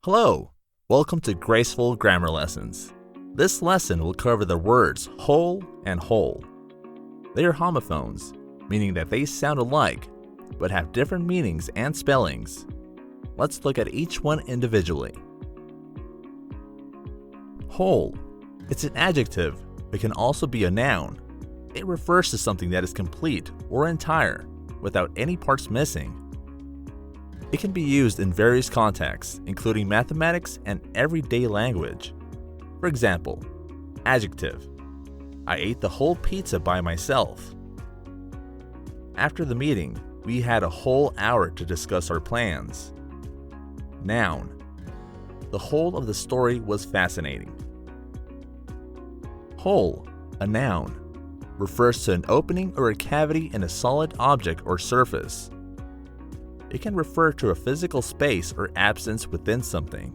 Hello, welcome to Graceful Grammar Lessons. This lesson will cover the words whole and whole. They are homophones, meaning that they sound alike, but have different meanings and spellings. Let's look at each one individually. Whole. It's an adjective, but can also be a noun. It refers to something that is complete or entire, without any parts missing. It can be used in various contexts, including mathematics and everyday language. For example, adjective. I ate the whole pizza by myself. After the meeting, we had a whole hour to discuss our plans. Noun. The whole of the story was fascinating. Whole, a noun, refers to an opening or a cavity in a solid object or surface. It can refer to a physical space or absence within something.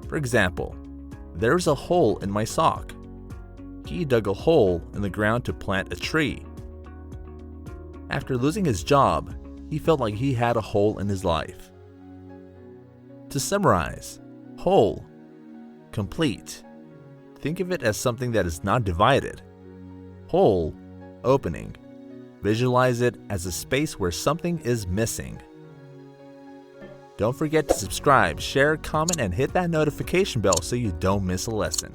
For example, there's a hole in my sock. He dug a hole in the ground to plant a tree. After losing his job, he felt like he had a hole in his life. To summarize, whole, complete. Think of it as something that is not divided. Whole, opening. Visualize it as a space where something is missing. Don't forget to subscribe, share, comment, and hit that notification bell so you don't miss a lesson.